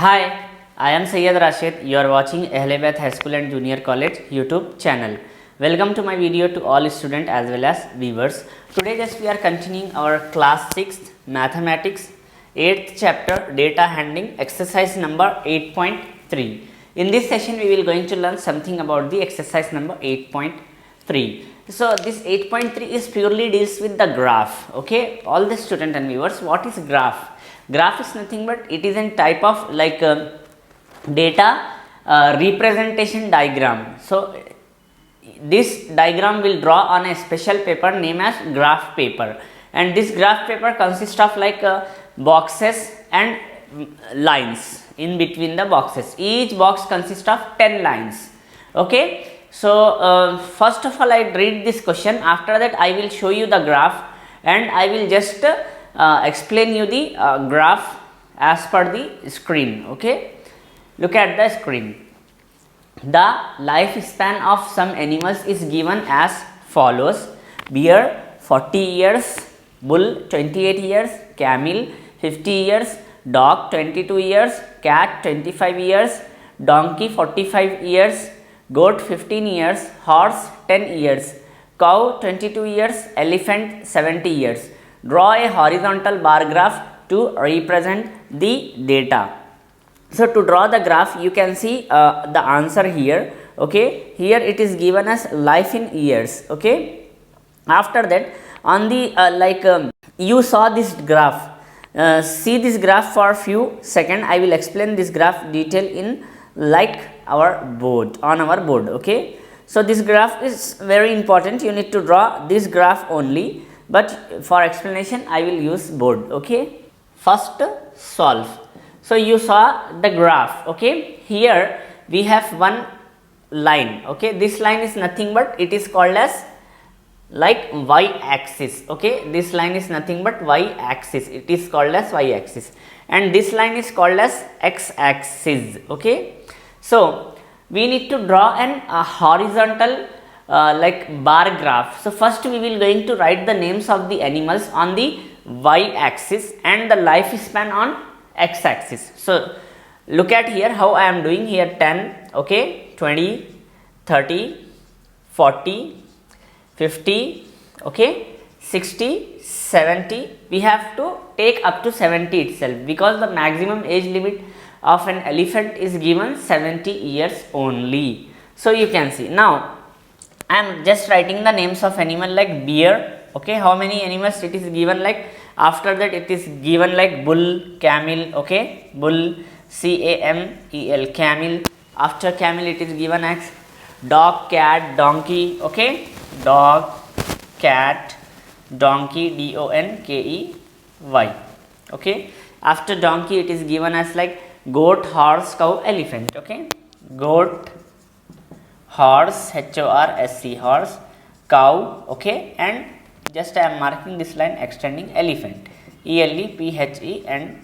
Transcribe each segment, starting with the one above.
Hi, I am Syed Rashid. You are watching Ahlebeth High School and Junior College YouTube channel. Welcome to my video to all students as well as viewers. Today just we are continuing our class 6th Mathematics 8th chapter data handling exercise number 8.3. In this session we will going to learn something about the exercise number 8.3. So this 8.3 is purely deals with the graph. Okay, all the student and viewers, what is graph? Graph is nothing but it is a type of like data representation diagram. So this diagram will draw on a special paper named as graph paper, and this graph paper consists of like boxes and lines in between the boxes. Each box consists of 10 lines. Okay, so first of all I read this question. After that I will show you the graph and I will just explain you the graph as per the screen. Okay, look at the screen. The lifespan of some animals is given as follows: bear 40 years, bull 28 years, camel 50 years, dog 22 years, cat 25 years, donkey 45 years, goat 15 years, horse 10 years, cow 22 years, elephant 70 years. Draw a horizontal bar graph to represent the data. So to draw the graph you can see the answer here. Okay, here it is given as life in years. Okay, after that on the you saw this graph, see this graph for few seconds. I will explain this graph detail in like our board, on our board. Okay, so this graph is very important. You need to draw this graph only, but for explanation I will use board. Okay, first solve. So you saw the graph. Okay, here we have one line. Okay, this line is nothing but it is called as like y axis. Okay, this line is nothing but y axis, it is called as y axis, and this line is called as x axis. Okay, so we need to draw an horizontal like bar graph. So first we will going to write the names of the animals on the y axis and the lifespan on x axis. So look at here how I am doing here: 10, okay, 20, 30, 40, 50, okay, 60, 70. We have to take up to 70 itself because the maximum age limit of an elephant is given 70 years only. So you can see now I am just writing the names of animal like bear. Okay, how many animals it is given like, after that it is given like bull, camel. Okay, bull, camel, camel. After camel it is given as dog, cat, donkey. Okay, dog, cat, donkey, donkey. Okay, after donkey it is given as like goat, horse, cow, elephant. Okay, goat, horse, horse, horse, cow. Okay, and just I am marking this line extending elephant, ELEPHENT.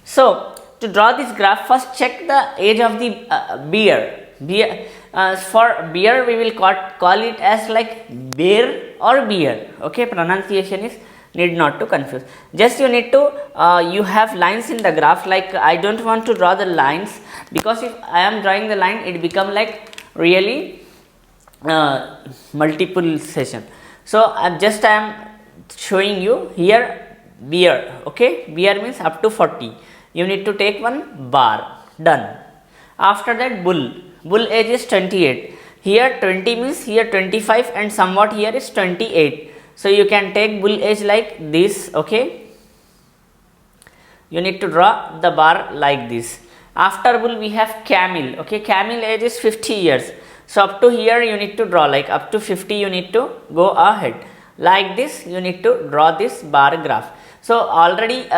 So to draw this graph, first check the age of the bear. For bear we will call it as like bear or beer. Okay, pronunciation is need not to confuse. Just you need to you have lines in the graph. Like I don't want to draw the lines because if I am drawing the line it become like really multiple session. So I am showing you here bear. Okay, bear means up to 40. You need to take one bar. Done. After that bull. Bull age is 28. Here 20 means here 25 and somewhat here is 28. So you can take bull age like this. Okay, you need to draw the bar like this. After bull we have camel. Okay, camel age is 50 years. So up to here you need to draw like up to 50, you need to go ahead like this. You need to draw this bar graph. So already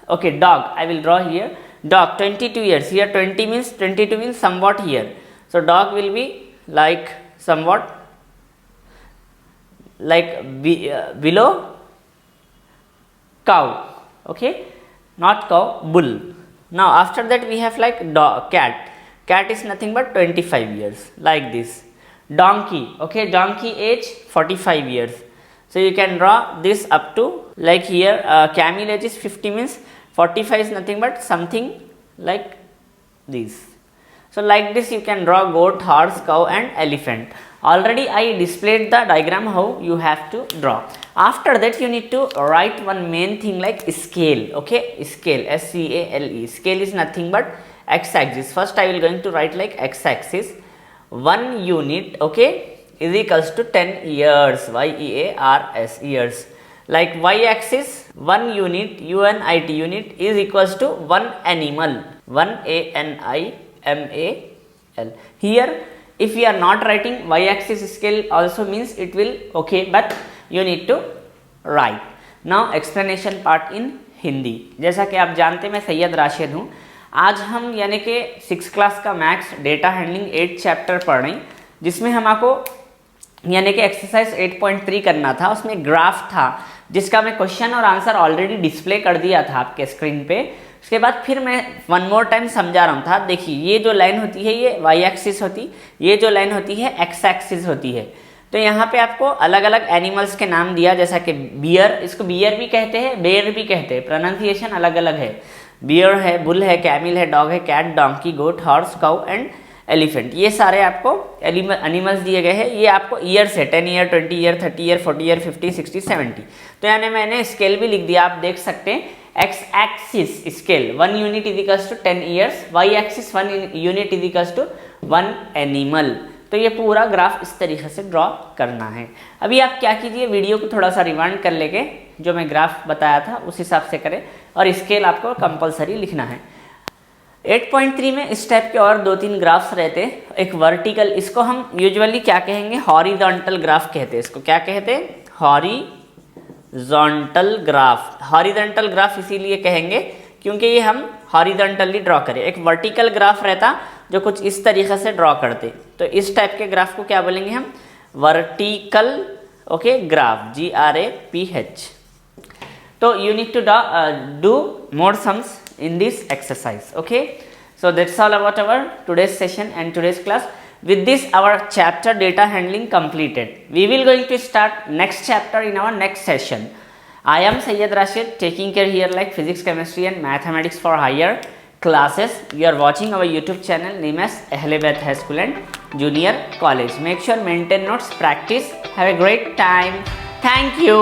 okay, dog I will draw here. Dog 22 years. Here 20 means 22 means somewhat here. So dog will be like somewhat like below cow. Okay, not cow, bull. Now after that we have like dog, cat. Cat is nothing but 25 years like this. Donkey. Okay, donkey age 45 years. So you can draw this up to like here camel age is 50 means 45 is nothing but something like this. So like this you can draw goat, horse, cow and elephant. Already I displayed the diagram how you have to draw. After that you need to write one main thing like scale. Okay, scale, S-C-A-L-E. Scale is nothing but x-axis. First I will going to write like x-axis. 1 unit, okay, is equals to 10 years, Y-E-A-R-S, years. Like y-axis, 1 unit, unit, unit is equals to 1 animal, 1 A-N-I-M-A-L. Here if we are not writing y-axis scale also means it will okay, but you need to write. Now explanation part in Hindi. जैसा कि आप जानते हैं मैं सैयद राशिद हूँ. आज हम यानी कि 6 क्लास का मैथ्स डेटा हैंडलिंग 8 चैप्टर पढ़ रहे हैं, जिसमें हम आपको यानी कि एक्सरसाइज 8.3 करना था. उसमें ग्राफ था जिसका मैं क्वेश्चन और आंसर ऑलरेडी डिस्प्ले कर दिया था आपके स्क्रीन पे. उसके बाद फिर मैं वन मोर टाइम समझा रहा था. देखिए ये जो लाइन होती है ये वाई एक्सिस होती, ये जो लाइन होती है एक्स एक्सिस होती है. तो यहाँ पे आपको अलग अलग एनिमल्स के नाम दिया, जैसा कि बियर, इसको बियर भी कहते हैं, बेयर भी कहते हैं, प्रोनाउंसिएशन अलग अलग है. बियर है, बुल है, कैमिल है, डॉग है, cat, donkey, goat, horse, cow and elephant. ये सारे आपको एनिमल्स दिए गए हैं. ये आपको ईयर्स है, 10 ईयर, 20 ईयर, 30 ईयर, 40 ईयर, 50, 60, 70. तो यानी मैंने स्केल भी लिख दिया, आप देख सकते हैं. X axis scale 1 unit is equals to 10 years, y axis 1 unit is equals to 1 animal. तो ये पूरा ग्राफ इस तरीके से ड्रॉ करना है. अभी आप क्या कीजिए, वीडियो को थोड़ा सा रिवाइंड कर लेके जो मैं ग्राफ बताया था उस हिसाब से करें, और स्केल आपको कंपलसरी लिखना है. 8.3 में इस टाइप के और 2-3 ग्राफ्स रहते हैं. एक वर्टिकल, इसको हम यूजुअली क्या कहेंगे, हॉरिजॉन्टल ग्राफ कहते हैं. इसको क्या कहते हैं, हॉरिजॉन्टल ग्राफ. हॉरिजॉन्टल ग्राफ इसीलिए कहेंगे क्योंकि ये हम हॉरिजॉन्टली ड्रॉ करें. एक वर्टिकल ग्राफ रहता जो कुछ इस तरीके से ड्रॉ करते, तो इस टाइप के ग्राफ को क्या बोलेंगे हम, वर्टिकल ओके ग्राफ, GRAPH. तो you need to do more sums in this exercise. Okay, so that's all about our today's session and today's class. With this our chapter data handling completed. We will going to start next chapter in our next session. I am Sayyid Rashid, taking care here like physics, chemistry and mathematics for higher classes. You are watching our YouTube channel named as Ahle Bait High School and Junior College. Make sure maintain notes, practice. Have a great time. Thank you.